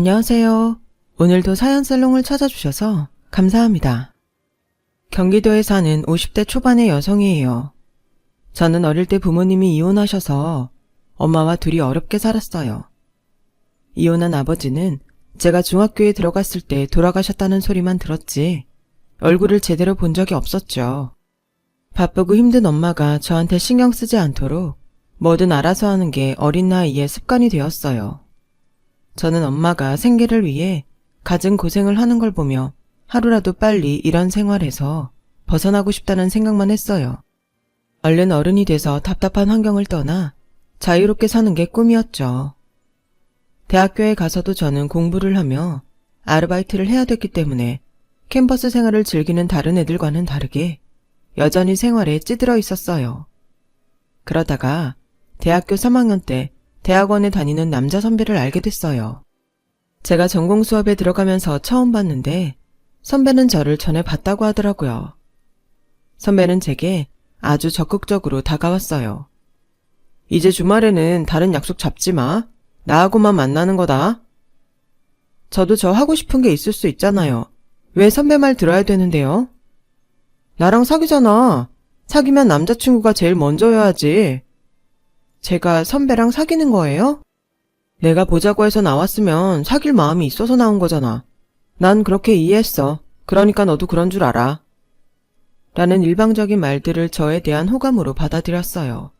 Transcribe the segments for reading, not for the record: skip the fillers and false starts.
안녕하세요. 오늘도 사연살롱을 찾아주셔서 감사합니다. 경기도에 사는 50대 초반의 여성이에요. 저는 어릴 때 부모님이 이혼하셔서 엄마와 둘이 어렵게 살았어요. 이혼한 아버지는 제가 중학교에 들어갔을 때 돌아가셨다는 소리만 들었지 얼굴을 제대로 본 적이 없었죠. 바쁘고 힘든 엄마가 저한테 신경 쓰지 않도록 뭐든 알아서 하는 게 어린 나이에 습관이 되었어요. 저는 엄마가 생계를 위해 갖은 고생을 하는 걸 보며 하루라도 빨리 이런 생활에서 벗어나고 싶다는 생각만 했어요. 얼른 어른이 돼서 답답한 환경을 떠나 자유롭게 사는 게 꿈이었죠. 대학교에 가서도 저는 공부를 하며 아르바이트를 해야 됐기 때문에 캠퍼스 생활을 즐기는 다른 애들과는 다르게 여전히 생활에 찌들어 있었어요. 그러다가 대학교 3학년 때 대학원에 다니는 남자 선배를 알게 됐어요. 제가 전공 수업에 들어가면서 처음 봤는데 선배는 저를 전에 봤다고 하더라고요. 선배는 제게 아주 적극적으로 다가왔어요. 이제 주말에는 다른 약속 잡지 마. 나하고만 만나는 거다. 저도 저 하고 싶은 게 있을 수 있잖아요. 왜 선배 말 들어야 되는데요? 나랑 사귀잖아. 사귀면 남자친구가 제일 먼저여야지. 제가 선배랑 사귀는 거예요? 내가 보자고 해서 나왔으면 사귈 마음이 있어서 나온 거잖아. 난 그렇게 이해했어. 그러니까 너도 그런 줄 알아. 라는 일방적인 말들을 저에 대한 호감으로 받아들였어요.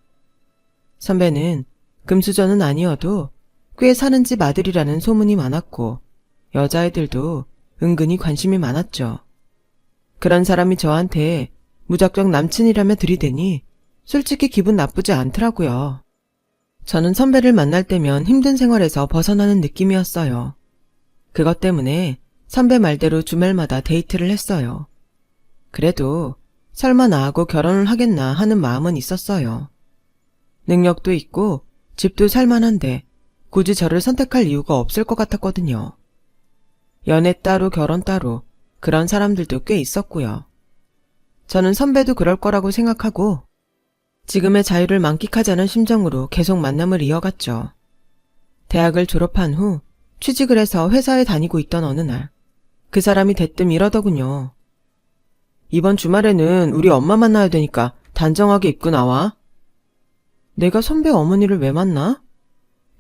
선배는 금수저는 아니어도 꽤 사는 집 아들이라는 소문이 많았고 여자애들도 은근히 관심이 많았죠. 그런 사람이 저한테 무작정 남친이라며 들이대니 솔직히 기분 나쁘지 않더라고요. 저는 선배를 만날 때면 힘든 생활에서 벗어나는 느낌이었어요. 그것 때문에 선배 말대로 주말마다 데이트를 했어요. 그래도 설마 나하고 결혼을 하겠나 하는 마음은 있었어요. 능력도 있고 집도 살만한데 굳이 저를 선택할 이유가 없을 것 같았거든요. 연애 따로 결혼 따로 그런 사람들도 꽤 있었고요. 저는 선배도 그럴 거라고 생각하고 지금의 자유를 만끽하자는 심정으로 계속 만남을 이어갔죠. 대학을 졸업한 후 취직을 해서 회사에 다니고 있던 어느 날 그 사람이 대뜸 이러더군요. 이번 주말에는 우리 엄마 만나야 되니까 단정하게 입고 나와. 내가 선배 어머니를 왜 만나?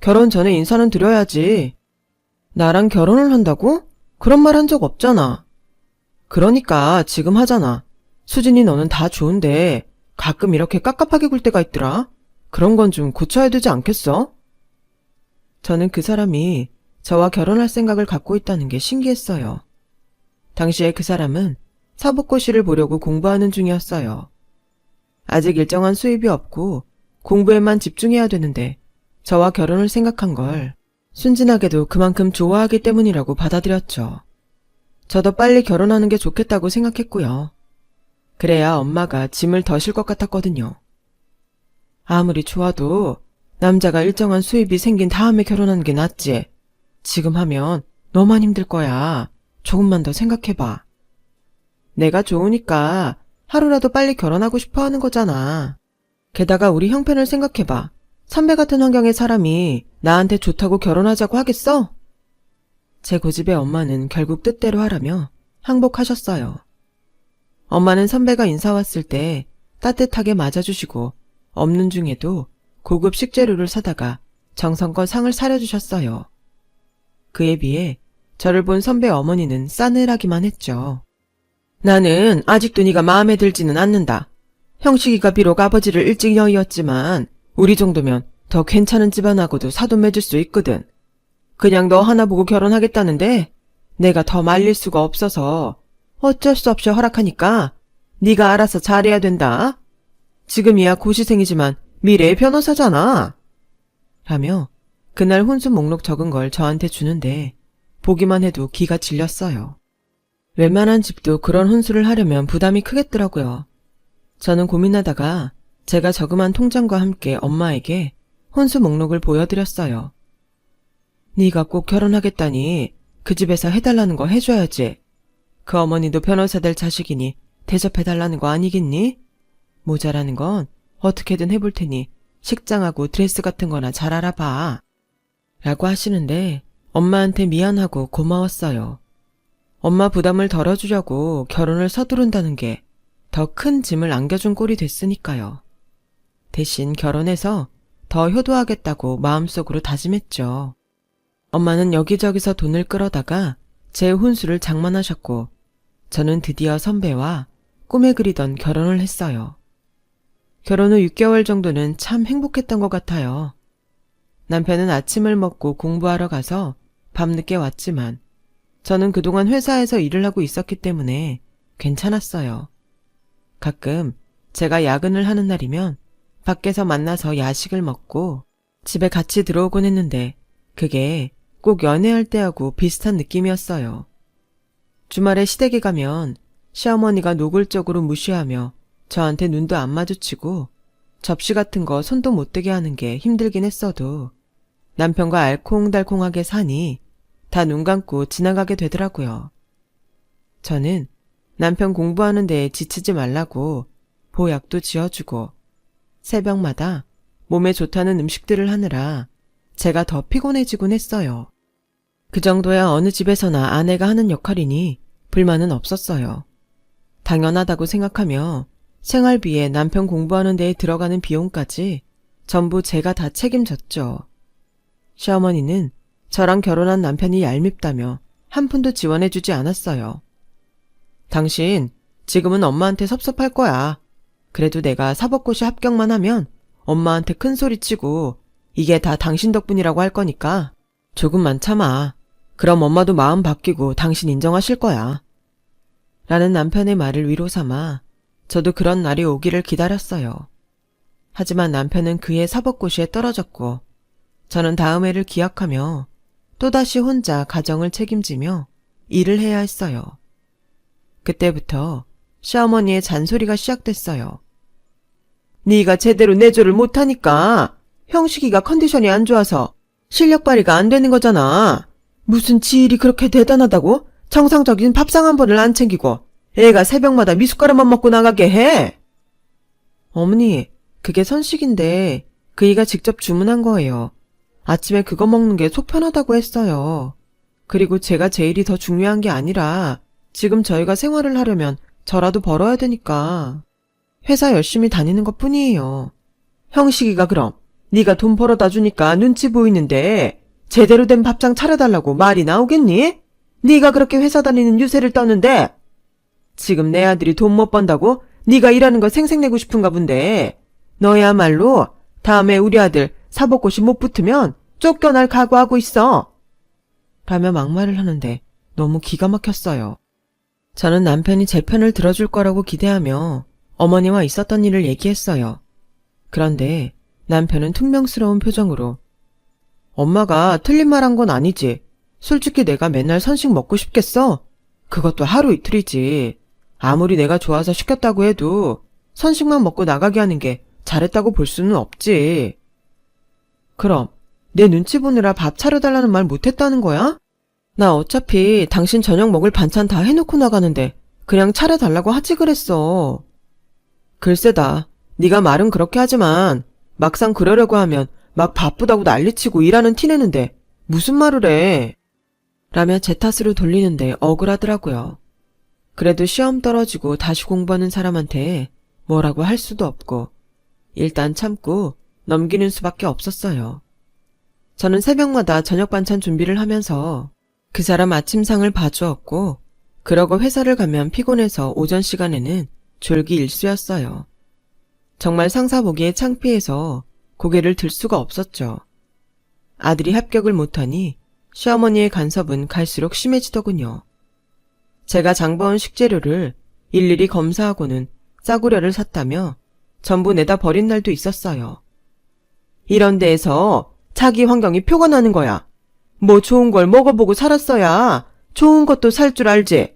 결혼 전에 인사는 드려야지. 나랑 결혼을 한다고? 그런 말 한 적 없잖아. 그러니까 지금 하잖아. 수진이 너는 다 좋은데 가끔 이렇게 깝깝하게 굴 때가 있더라. 그런 건 좀 고쳐야 되지 않겠어? 저는 그 사람이 저와 결혼할 생각을 갖고 있다는 게 신기했어요. 당시에 그 사람은 사법고시를 보려고 공부하는 중이었어요. 아직 일정한 수입이 없고 공부에만 집중해야 되는데 저와 결혼을 생각한 걸 순진하게도 그만큼 좋아하기 때문이라고 받아들였죠. 저도 빨리 결혼하는 게 좋겠다고 생각했고요. 그래야 엄마가 짐을 더 실 것 같았거든요. 아무리 좋아도 남자가 일정한 수입이 생긴 다음에 결혼하는 게 낫지. 지금 하면 너만 힘들 거야. 조금만 더 생각해봐. 내가 좋으니까 하루라도 빨리 결혼하고 싶어 하는 거잖아. 게다가 우리 형편을 생각해봐. 선배 같은 환경의 사람이 나한테 좋다고 결혼하자고 하겠어? 제 고집의 엄마는 결국 뜻대로 하라며 항복하셨어요. 엄마는 선배가 인사 왔을 때 따뜻하게 맞아주시고 없는 중에도 고급 식재료를 사다가 정성껏 상을 차려주셨어요. 그에 비해 저를 본 선배 어머니는 싸늘하기만 했죠. 나는 아직도 네가 마음에 들지는 않는다. 형식이가 비록 아버지를 일찍 여의었지만 우리 정도면 더 괜찮은 집안하고도 사돈 맺을 수 있거든. 그냥 너 하나 보고 결혼하겠다는데 내가 더 말릴 수가 없어서 어쩔 수 없이 허락하니까 네가 알아서 잘해야 된다. 지금이야 고시생이지만 미래의 변호사잖아. 라며 그날 혼수 목록 적은 걸 저한테 주는데 보기만 해도 기가 질렸어요. 웬만한 집도 그런 혼수를 하려면 부담이 크겠더라고요. 저는 고민하다가 제가 저금한 통장과 함께 엄마에게 혼수 목록을 보여드렸어요. 네가 꼭 결혼하겠다니 그 집에서 해달라는 거 해줘야지. 그 어머니도 변호사 될 자식이니 대접해달라는 거 아니겠니? 모자라는 건 어떻게든 해볼 테니 식장하고 드레스 같은 거나 잘 알아봐. 라고 하시는데 엄마한테 미안하고 고마웠어요. 엄마 부담을 덜어주려고 결혼을 서두른다는 게 더 큰 짐을 안겨준 꼴이 됐으니까요. 대신 결혼해서 더 효도하겠다고 마음속으로 다짐했죠. 엄마는 여기저기서 돈을 끌어다가 제 혼수를 장만하셨고 저는 드디어 선배와 꿈에 그리던 결혼을 했어요. 결혼 후 6개월 정도는 참 행복했던 것 같아요. 남편은 아침을 먹고 공부하러 가서 밤늦게 왔지만 저는 그동안 회사에서 일을 하고 있었기 때문에 괜찮았어요. 가끔 제가 야근을 하는 날이면 밖에서 만나서 야식을 먹고 집에 같이 들어오곤 했는데 그게 꼭 연애할 때하고 비슷한 느낌이었어요. 주말에 시댁에 가면 시어머니가 노골적으로 무시하며 저한테 눈도 안 마주치고 접시 같은 거 손도 못 대게 하는 게 힘들긴 했어도 남편과 알콩달콩하게 사니 다 눈 감고 지나가게 되더라고요. 저는 남편 공부하는 데에 지치지 말라고 보약도 지어주고 새벽마다 몸에 좋다는 음식들을 하느라 제가 더 피곤해지곤 했어요. 그 정도야 어느 집에서나 아내가 하는 역할이니 불만은 없었어요. 당연하다고 생각하며 생활비에 남편 공부하는 데에 들어가는 비용까지 전부 제가 다 책임졌죠. 시어머니는 저랑 결혼한 남편이 얄밉다며 한 푼도 지원해주지 않았어요. 당신 지금은 엄마한테 섭섭할 거야. 그래도 내가 사법고시 합격만 하면 엄마한테 큰 소리 치고 이게 다 당신 덕분이라고 할 거니까 조금만 참아. 그럼 엄마도 마음 바뀌고 당신 인정하실 거야. 라는 남편의 말을 위로 삼아 저도 그런 날이 오기를 기다렸어요. 하지만 남편은 그해 사법고시에 떨어졌고 저는 다음 해를 기약하며 또다시 혼자 가정을 책임지며 일을 해야 했어요. 그때부터 시어머니의 잔소리가 시작됐어요. 네가 제대로 내조를 못하니까 형식이가 컨디션이 안 좋아서 실력 발휘가 안 되는 거잖아. 무슨 지일이 그렇게 대단하다고 정상적인 밥상 한 번을 안 챙기고 애가 새벽마다 미숫가루만 먹고 나가게 해. 어머니, 그게 선식인데 그이가 직접 주문한 거예요. 아침에 그거 먹는 게 속 편하다고 했어요. 그리고 제가 제일이 더 중요한 게 아니라 지금 저희가 생활을 하려면 저라도 벌어야 되니까 회사 열심히 다니는 것뿐이에요. 형식이가 그럼 네가 돈 벌어다 주니까 눈치 보이는데 제대로 된 밥상 차려달라고 말이 나오겠니? 네가 그렇게 회사 다니는 유세를 떠는데 지금 내 아들이 돈 못 번다고 네가 일하는 거 생색내고 싶은가 본데 너야말로 다음에 우리 아들 사법고시 못 붙으면 쫓겨날 각오하고 있어. 라며 막말을 하는데 너무 기가 막혔어요. 저는 남편이 제 편을 들어줄 거라고 기대하며 어머니와 있었던 일을 얘기했어요. 그런데 남편은 퉁명스러운 표정으로 엄마가 틀린 말 한 건 아니지. 솔직히 내가 맨날 선식 먹고 싶겠어? 그것도 하루 이틀이지. 아무리 내가 좋아서 시켰다고 해도 선식만 먹고 나가게 하는 게 잘했다고 볼 수는 없지. 그럼 내 눈치 보느라 밥 차려달라는 말 못했다는 거야? 나 어차피 당신 저녁 먹을 반찬 다 해놓고 나가는데 그냥 차려달라고 하지 그랬어. 글쎄다. 네가 말은 그렇게 하지만 막상 그러려고 하면 막 바쁘다고 난리치고 일하는 티내는데 무슨 말을 해. 라며 제 탓으로 돌리는데 억울하더라고요. 그래도 시험 떨어지고 다시 공부하는 사람한테 뭐라고 할 수도 없고 일단 참고 넘기는 수밖에 없었어요. 저는 새벽마다 저녁 반찬 준비를 하면서 그 사람 아침상을 봐주었고 그러고 회사를 가면 피곤해서 오전 시간에는 졸기일수였어요. 정말 상사 보기에 창피해서 고개를 들 수가 없었죠. 아들이 합격을 못하니 시어머니의 간섭은 갈수록 심해지더군요. 제가 장봐온 식재료를 일일이 검사하고는 싸구려를 샀다며 전부 내다 버린 날도 있었어요. 이런 데에서 자기 환경이 표가 나는 거야. 뭐 좋은 걸 먹어보고 살았어야 좋은 것도 살 줄 알지.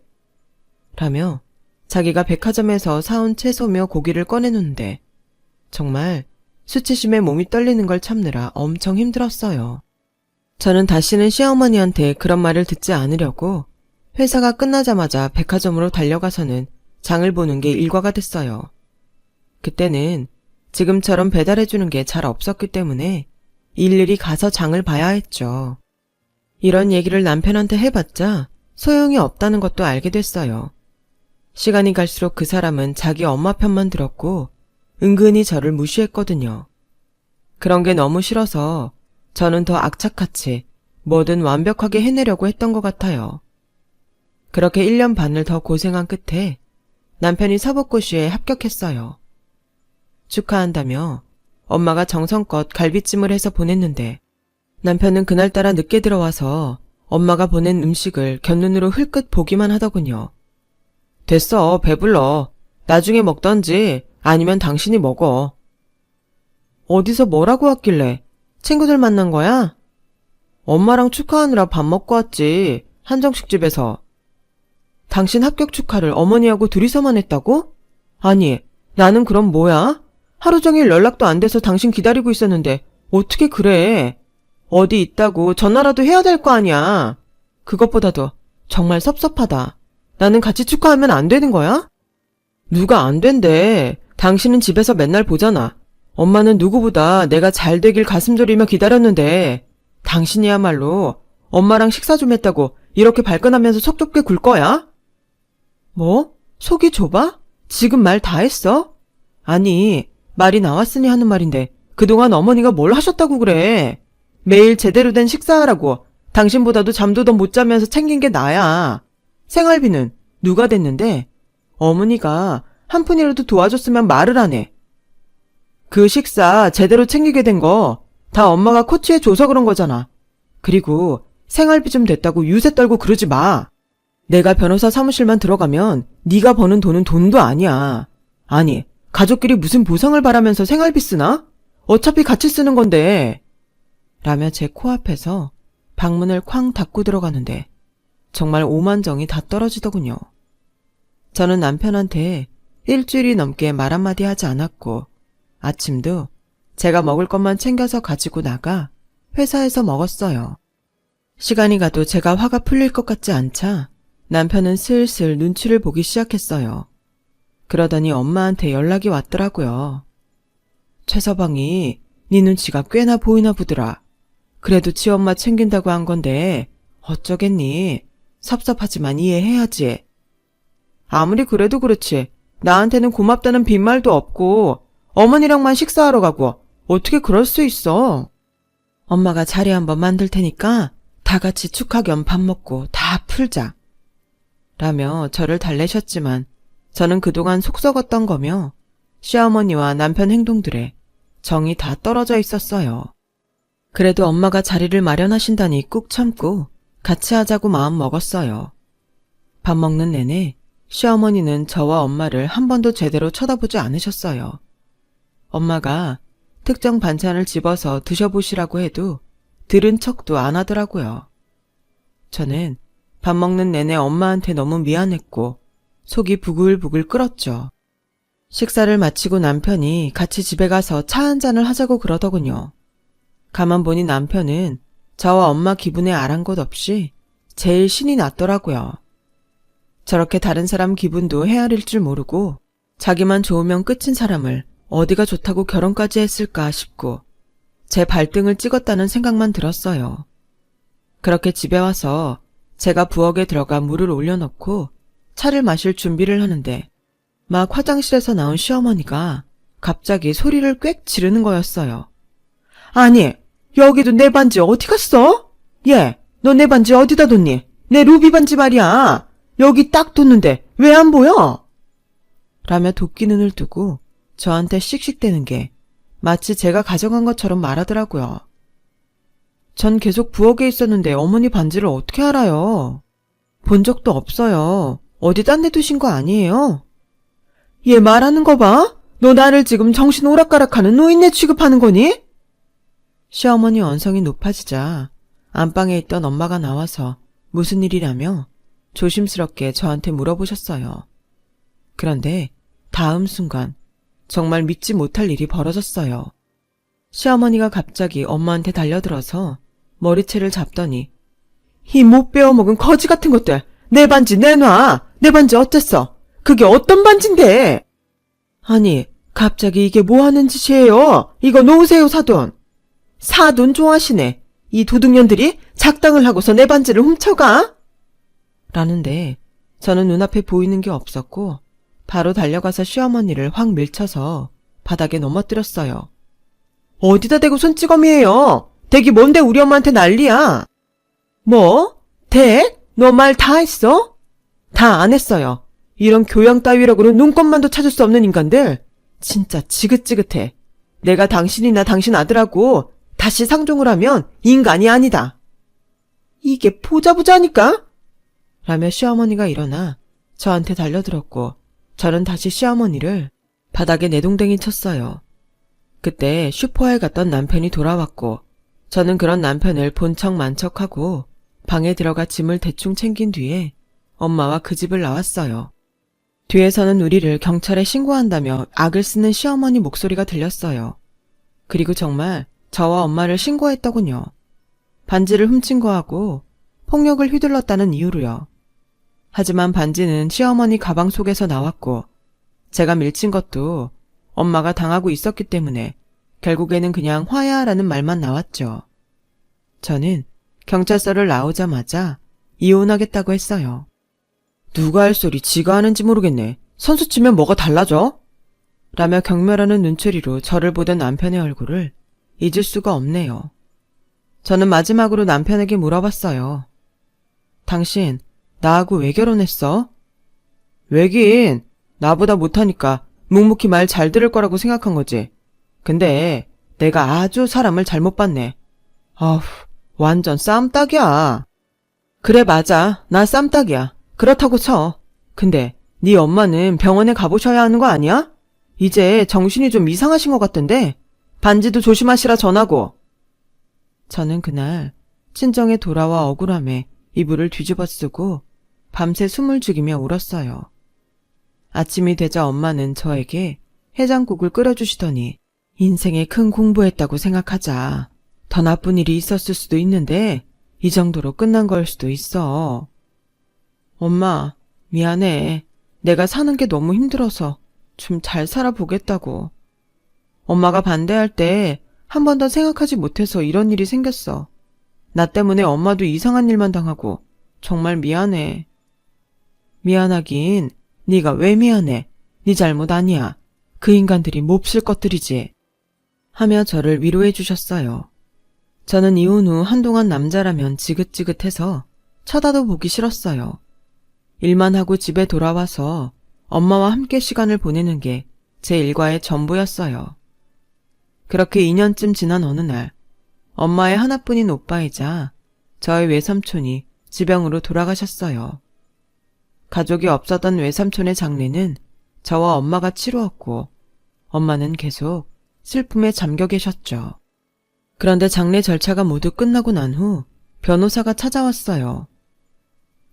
라며 자기가 백화점에서 사온 채소며 고기를 꺼내놓는데 정말 수치심에 몸이 떨리는 걸 참느라 엄청 힘들었어요. 저는 다시는 시어머니한테 그런 말을 듣지 않으려고 회사가 끝나자마자 백화점으로 달려가서는 장을 보는 게 일과가 됐어요. 그때는 지금처럼 배달해주는 게 잘 없었기 때문에 일일이 가서 장을 봐야 했죠. 이런 얘기를 남편한테 해봤자 소용이 없다는 것도 알게 됐어요. 시간이 갈수록 그 사람은 자기 엄마 편만 들었고 은근히 저를 무시했거든요. 그런 게 너무 싫어서 저는 더 악착같이 뭐든 완벽하게 해내려고 했던 것 같아요. 그렇게 1년 반을 더 고생한 끝에 남편이 사법고시에 합격했어요. 축하한다며 엄마가 정성껏 갈비찜을 해서 보냈는데 남편은 그날따라 늦게 들어와서 엄마가 보낸 음식을 곁눈으로 흘끗 보기만 하더군요. 됐어, 배불러. 나중에 먹던지 아니면 당신이 먹어. 어디서 뭐라고 왔길래? 친구들 만난 거야? 엄마랑 축하하느라 밥 먹고 왔지. 한정식 집에서. 당신 합격 축하를 어머니하고 둘이서만 했다고? 아니, 나는 그럼 뭐야? 하루 종일 연락도 안 돼서 당신 기다리고 있었는데 어떻게 그래? 어디 있다고 전화라도 해야 될 거 아니야. 그것보다도 정말 섭섭하다. 나는 같이 축하하면 안 되는 거야? 누가 안 된대. 당신은 집에서 맨날 보잖아. 엄마는 누구보다 내가 잘 되길 가슴 졸이며 기다렸는데 당신이야말로 엄마랑 식사 좀 했다고 이렇게 발끈하면서 속 좁게 굴 거야? 뭐? 속이 좁아? 지금 말 다 했어? 아니, 말이 나왔으니 하는 말인데 그동안 어머니가 뭘 하셨다고 그래? 매일 제대로 된 식사하라고 당신보다도 잠도 더 못 자면서 챙긴 게 나야. 생활비는 누가 댔는데 어머니가 한 푼이라도 도와줬으면 말을 안 해. 그 식사 제대로 챙기게 된 거 다 엄마가 코치해 줘서 그런 거잖아. 그리고 생활비 좀 됐다고 유세 떨고 그러지 마. 내가 변호사 사무실만 들어가면 네가 버는 돈은 돈도 아니야. 아니, 가족끼리 무슨 보상을 바라면서 생활비 쓰나? 어차피 같이 쓰는 건데. 라며 제 코앞에서 방문을 쾅 닫고 들어가는데 정말 오만정이 다 떨어지더군요. 저는 남편한테 일주일이 넘게 말 한마디 하지 않았고 아침도 제가 먹을 것만 챙겨서 가지고 나가 회사에서 먹었어요. 시간이 가도 제가 화가 풀릴 것 같지 않자 남편은 슬슬 눈치를 보기 시작했어요. 그러더니 엄마한테 연락이 왔더라고요. 최서방이 네 눈치가 꽤나 보이나 보더라. 그래도 지 엄마 챙긴다고 한 건데 어쩌겠니? 섭섭하지만 이해해야지. 아무리 그래도 그렇지. 나한테는 고맙다는 빈말도 없고 어머니랑만 식사하러 가고 어떻게 그럴 수 있어? 엄마가 자리 한번 만들 테니까 다 같이 축하 겸 밥 먹고 다 풀자. 라며 저를 달래셨지만 저는 그동안 속 썩었던 거며 시어머니와 남편 행동들에 정이 다 떨어져 있었어요. 그래도 엄마가 자리를 마련하신다니 꾹 참고 같이 하자고 마음 먹었어요. 밥 먹는 내내 시어머니는 저와 엄마를 한 번도 제대로 쳐다보지 않으셨어요. 엄마가 특정 반찬을 집어서 드셔보시라고 해도 들은 척도 안 하더라고요. 저는 밥 먹는 내내 엄마한테 너무 미안했고 속이 부글부글 끓었죠. 식사를 마치고 남편이 같이 집에 가서 차 한잔을 하자고 그러더군요. 가만 보니 남편은 저와 엄마 기분에 아랑곳 없이 제일 신이 났더라고요. 저렇게 다른 사람 기분도 헤아릴 줄 모르고 자기만 좋으면 끝인 사람을 어디가 좋다고 결혼까지 했을까 싶고 제 발등을 찍었다는 생각만 들었어요. 그렇게 집에 와서 제가 부엌에 들어가 물을 올려놓고 차를 마실 준비를 하는데 막 화장실에서 나온 시어머니가 갑자기 소리를 꽥 지르는 거였어요. 아니, 여기도 내 반지 어디 갔어? 얘, 너 내 반지 어디다 뒀니? 내 루비 반지 말이야. 여기 딱 뒀는데 왜 안 보여? 라며 도끼 눈을 뜨고 저한테 씩씩대는 게 마치 제가 가져간 것처럼 말하더라고요. 전 계속 부엌에 있었는데 어머니 반지를 어떻게 알아요? 본 적도 없어요. 어디 딴 데 두신 거 아니에요? 얘 말하는 거 봐. 너 나를 지금 정신 오락가락하는 노인네 취급하는 거니? 시어머니 언성이 높아지자 안방에 있던 엄마가 나와서 무슨 일이라며 조심스럽게 저한테 물어보셨어요. 그런데 다음 순간 정말 믿지 못할 일이 벌어졌어요. 시어머니가 갑자기 엄마한테 달려들어서 머리채를 잡더니 이 못 베어먹은 거지 같은 것들 내 반지 내놔. 내 반지 어땠어? 그게 어떤 반지인데? 아니 갑자기 이게 뭐 하는 짓이에요? 이거 놓으세요 사돈. 사돈 좋아하시네. 이 도둑년들이 작당을 하고서 내 반지를 훔쳐가? 라는데 저는 눈앞에 보이는 게 없었고 바로 달려가서 시어머니를 확 밀쳐서 바닥에 넘어뜨렸어요. 어디다 대고 손찌검이에요? 댁이 뭔데 우리 엄마한테 난리야? 뭐? 댁? 너 말 다 했어? 다 안 했어요. 이런 교양 따위라고는 눈꼽만도 찾을 수 없는 인간들. 진짜 지긋지긋해. 내가 당신이나 당신 아들하고 다시 상종을 하면 인간이 아니다. 이게 보자보자니까? 라며 시어머니가 일어나 저한테 달려들었고 저는 다시 시어머니를 바닥에 내동댕이 쳤어요. 그때 슈퍼에 갔던 남편이 돌아왔고 저는 그런 남편을 본 척 만척하고 방에 들어가 짐을 대충 챙긴 뒤에 엄마와 그 집을 나왔어요. 뒤에서는 우리를 경찰에 신고한다며 악을 쓰는 시어머니 목소리가 들렸어요. 그리고 정말 저와 엄마를 신고했더군요. 반지를 훔친 거하고 폭력을 휘둘렀다는 이유로요. 하지만 반지는 시어머니 가방 속에서 나왔고 제가 밀친 것도 엄마가 당하고 있었기 때문에 결국에는 그냥 화해하라는 말만 나왔죠. 저는 경찰서를 나오자마자 이혼하겠다고 했어요. 누가 할 소리 지가 하는지 모르겠네. 선수 치면 뭐가 달라져? 라며 경멸하는 눈초리로 저를 보던 남편의 얼굴을 잊을 수가 없네요. 저는 마지막으로 남편에게 물어봤어요. 당신 나하고 왜 결혼했어? 왜긴 나보다 못하니까 묵묵히 말 잘 들을 거라고 생각한 거지. 근데 내가 아주 사람을 잘못 봤네. 아휴, 완전 쌈딱이야. 그래 맞아. 나 쌈딱이야. 그렇다고 쳐. 근데 네 엄마는 병원에 가보셔야 하는 거 아니야? 이제 정신이 좀 이상하신 것 같던데 반지도 조심하시라 전하고. 저는 그날 친정에 돌아와 억울함에 이불을 뒤집어 쓰고 밤새 숨을 죽이며 울었어요. 아침이 되자 엄마는 저에게 해장국을 끓여주시더니 인생에 큰 공부했다고 생각하자. 더 나쁜 일이 있었을 수도 있는데 이 정도로 끝난 걸 수도 있어. 엄마, 미안해. 내가 사는 게 너무 힘들어서 좀 잘 살아보겠다고. 엄마가 반대할 때 한 번 더 생각하지 못해서 이런 일이 생겼어. 나 때문에 엄마도 이상한 일만 당하고 정말 미안해. 미안하긴 네가 왜 미안해. 네 잘못 아니야. 그 인간들이 몹쓸 것들이지. 하며 저를 위로해 주셨어요. 저는 이혼 후 한동안 남자라면 지긋지긋해서 쳐다도 보기 싫었어요. 일만 하고 집에 돌아와서 엄마와 함께 시간을 보내는 게 제 일과의 전부였어요. 그렇게 2년쯤 지난 어느 날 엄마의 하나뿐인 오빠이자 저의 외삼촌이 지병으로 돌아가셨어요. 가족이 없었던 외삼촌의 장례는 저와 엄마가 치루었고 엄마는 계속 슬픔에 잠겨 계셨죠. 그런데 장례 절차가 모두 끝나고 난 후 변호사가 찾아왔어요.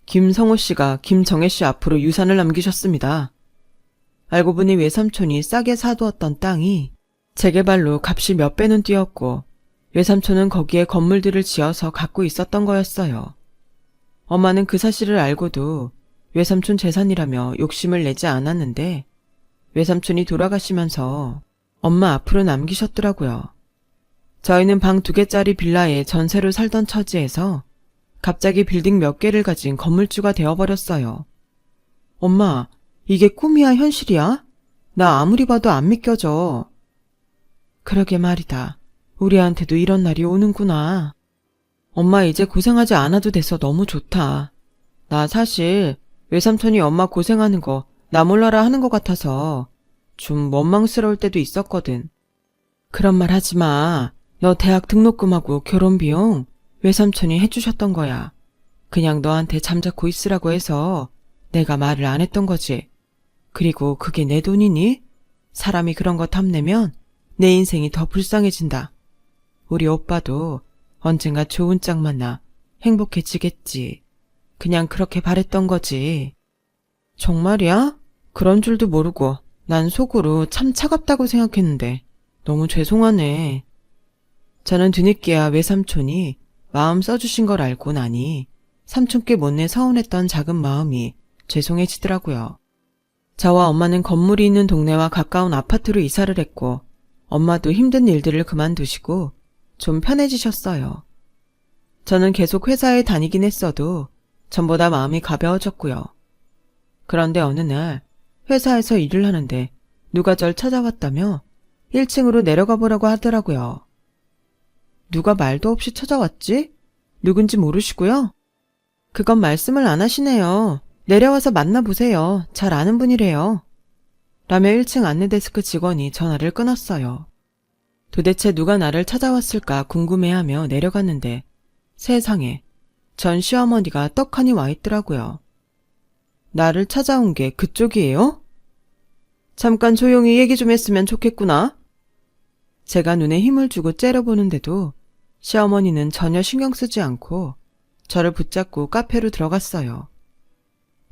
김성호 씨가 김정혜 씨 앞으로 유산을 남기셨습니다. 알고 보니 외삼촌이 싸게 사두었던 땅이 재개발로 값이 몇 배는 뛰었고 외삼촌은 거기에 건물들을 지어서 갖고 있었던 거였어요. 엄마는 그 사실을 알고도 외삼촌 재산이라며 욕심을 내지 않았는데 외삼촌이 돌아가시면서 엄마 앞으로 남기셨더라고요. 저희는 방 2개짜리 빌라에 전세로 살던 처지에서 갑자기 빌딩 몇 개를 가진 건물주가 되어버렸어요. 엄마, 이게 꿈이야 현실이야? 나 아무리 봐도 안 믿겨져. 그러게 말이다. 우리한테도 이런 날이 오는구나. 엄마 이제 고생하지 않아도 돼서 너무 좋다. 나 사실 외삼촌이 엄마 고생하는 거 나 몰라라 하는 것 같아서 좀 원망스러울 때도 있었거든. 그런 말 하지 마. 너 대학 등록금하고 결혼비용 외삼촌이 해주셨던 거야. 그냥 너한테 잠자코 있으라고 해서 내가 말을 안 했던 거지. 그리고 그게 내 돈이니? 사람이 그런 거 탐내면 내 인생이 더 불쌍해진다. 우리 오빠도 언젠가 좋은 짝 만나 행복해지겠지. 그냥 그렇게 바랬던 거지. 정말이야? 그런 줄도 모르고 난 속으로 참 차갑다고 생각했는데 너무 죄송하네. 저는 뒤늦게야 외삼촌이 마음 써주신 걸 알고 나니 삼촌께 못내 서운했던 작은 마음이 죄송해지더라고요. 저와 엄마는 건물이 있는 동네와 가까운 아파트로 이사를 했고 엄마도 힘든 일들을 그만두시고 좀 편해지셨어요. 저는 계속 회사에 다니긴 했어도 전보다 마음이 가벼워졌고요. 그런데 어느 날 회사에서 일을 하는데 누가 절 찾아왔다며 1층으로 내려가 보라고 하더라고요. 누가 말도 없이 찾아왔지? 누군지 모르시고요? 그건 말씀을 안 하시네요. 내려와서 만나보세요. 잘 아는 분이래요. 라며 1층 안내데스크 직원이 전화를 끊었어요. 도대체 누가 나를 찾아왔을까 궁금해하며 내려갔는데 세상에 전 시어머니가 떡하니 와 있더라고요. 나를 찾아온 게 그쪽이에요? 잠깐 조용히 얘기 좀 했으면 좋겠구나. 제가 눈에 힘을 주고 째려보는데도 시어머니는 전혀 신경 쓰지 않고 저를 붙잡고 카페로 들어갔어요.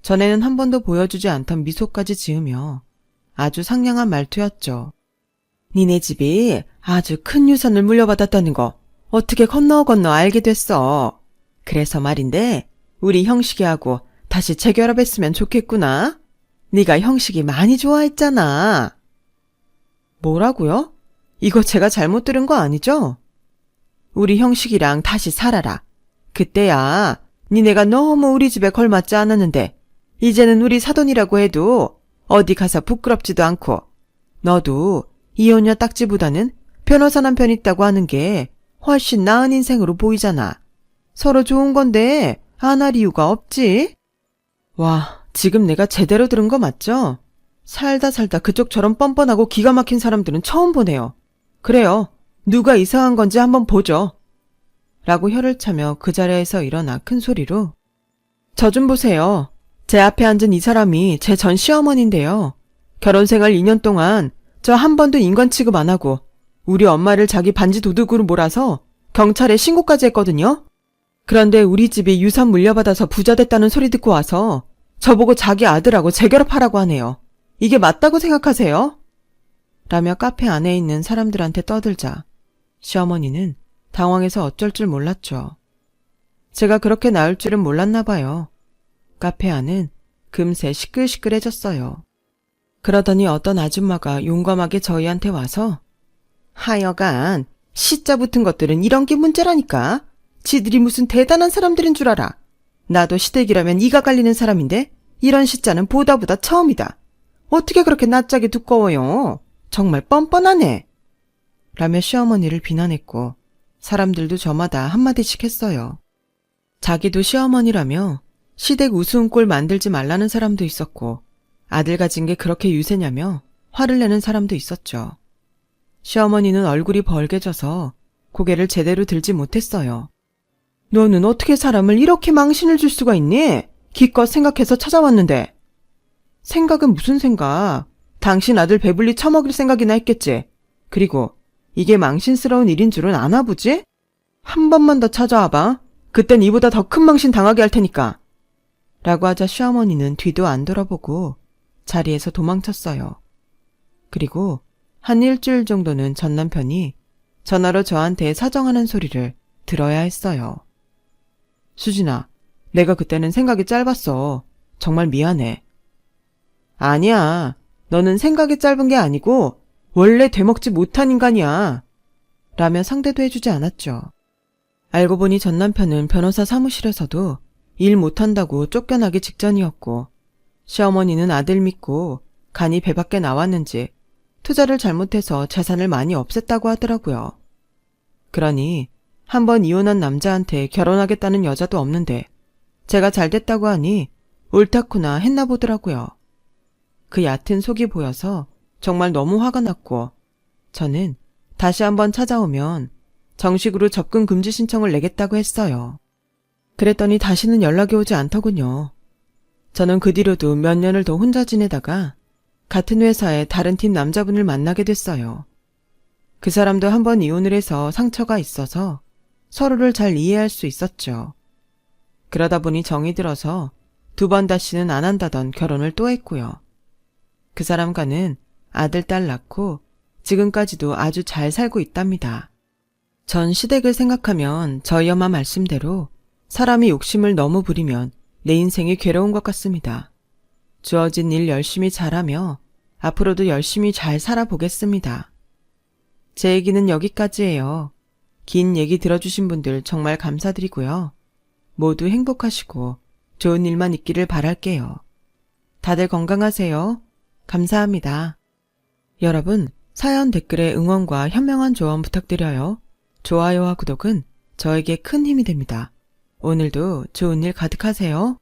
전에는 한 번도 보여주지 않던 미소까지 지으며 아주 상냥한 말투였죠. 니네 집이 아주 큰 유산을 물려받았다는 거 어떻게 건너 알게 됐어. 그래서 말인데 우리 형식이하고 다시 재결합했으면 좋겠구나. 네가 형식이 많이 좋아했잖아. 뭐라고요? 이거 제가 잘못 들은 거 아니죠? 우리 형식이랑 다시 살아라. 그때야 니네가 너무 우리 집에 걸맞지 않았는데 이제는 우리 사돈이라고 해도 어디 가서 부끄럽지도 않고 너도 이혼녀 딱지보다는 변호사 남편 있다고 하는 게 훨씬 나은 인생으로 보이잖아. 서로 좋은 건데 안 할 이유가 없지? 와, 지금 내가 제대로 들은 거 맞죠? 살다 그쪽처럼 뻔뻔하고 기가 막힌 사람들은 처음 보네요. 그래요. 누가 이상한 건지 한번 보죠. 라고 혀를 차며 그 자리에서 일어나 큰 소리로 저 좀 보세요. 제 앞에 앉은 이 사람이 제 전 시어머니인데요. 결혼생활 2년 동안 저 한 번도 인간 취급 안 하고 우리 엄마를 자기 반지 도둑으로 몰아서 경찰에 신고까지 했거든요. 그런데 우리 집이 유산 물려받아서 부자 됐다는 소리 듣고 와서 저보고 자기 아들하고 재결합하라고 하네요. 이게 맞다고 생각하세요? 라며 카페 안에 있는 사람들한테 떠들자 시어머니는 당황해서 어쩔 줄 몰랐죠. 제가 그렇게 나올 줄은 몰랐나 봐요. 카페 안은 금세 시끌시끌해졌어요. 그러더니 어떤 아줌마가 용감하게 저희한테 와서 하여간 시자 붙은 것들은 이런 게 문제라니까. 지들이 무슨 대단한 사람들인 줄 알아. 나도 시댁이라면 이가 갈리는 사람인데 이런 시자는 보다 처음이다. 어떻게 그렇게 낯짝이 두꺼워요. 정말 뻔뻔하네. 라며 시어머니를 비난했고 사람들도 저마다 한마디씩 했어요. 자기도 시어머니라며 시댁 우스운 꼴 만들지 말라는 사람도 있었고 아들 가진 게 그렇게 유세냐며 화를 내는 사람도 있었죠. 시어머니는 얼굴이 벌개져서 고개를 제대로 들지 못했어요. 너는 어떻게 사람을 이렇게 망신을 줄 수가 있니? 기껏 생각해서 찾아왔는데. 생각은 무슨 생각? 당신 아들 배불리 처먹일 생각이나 했겠지. 그리고 이게 망신스러운 일인 줄은 아나 보지? 한 번만 더 찾아와봐. 그땐 이보다 더 큰 망신 당하게 할 테니까. 라고 하자 시어머니는 뒤도 안 돌아보고 자리에서 도망쳤어요. 그리고 한 일주일 정도는 전 남편이 전화로 저한테 사정하는 소리를 들어야 했어요. 수진아, 내가 그때는 생각이 짧았어. 정말 미안해. 아니야. 너는 생각이 짧은 게 아니고 원래 되먹지 못한 인간이야. 라며 상대도 해주지 않았죠. 알고 보니 전 남편은 변호사 사무실에서도 일 못한다고 쫓겨나기 직전이었고 시어머니는 아들 믿고 간이 배 밖에 나왔는지 투자를 잘못해서 재산을 많이 없앴다고 하더라고요. 그러니 한번 이혼한 남자한테 결혼하겠다는 여자도 없는데 제가 잘됐다고 하니 옳다구나 했나 보더라고요. 그 얕은 속이 보여서 정말 너무 화가 났고 저는 다시 한번 찾아오면 정식으로 접근 금지 신청을 내겠다고 했어요. 그랬더니 다시는 연락이 오지 않더군요. 저는 그 뒤로도 몇 년을 더 혼자 지내다가 같은 회사의 다른 팀 남자분을 만나게 됐어요. 그 사람도 한번 이혼을 해서 상처가 있어서 서로를 잘 이해할 수 있었죠. 그러다 보니 정이 들어서 2번 다시는 안 한다던 결혼을 또 했고요. 그 사람과는 아들, 딸 낳고 지금까지도 아주 잘 살고 있답니다. 전 시댁을 생각하면 저희 엄마 말씀대로 사람이 욕심을 너무 부리면 내 인생이 괴로운 것 같습니다. 주어진 일 열심히 잘하며 앞으로도 열심히 잘 살아보겠습니다. 제 얘기는 여기까지예요. 긴 얘기 들어주신 분들 정말 감사드리고요. 모두 행복하시고 좋은 일만 있기를 바랄게요. 다들 건강하세요. 감사합니다. 여러분, 사연 댓글에 응원과 현명한 조언 부탁드려요. 좋아요와 구독은 저에게 큰 힘이 됩니다. 오늘도 좋은 일 가득하세요.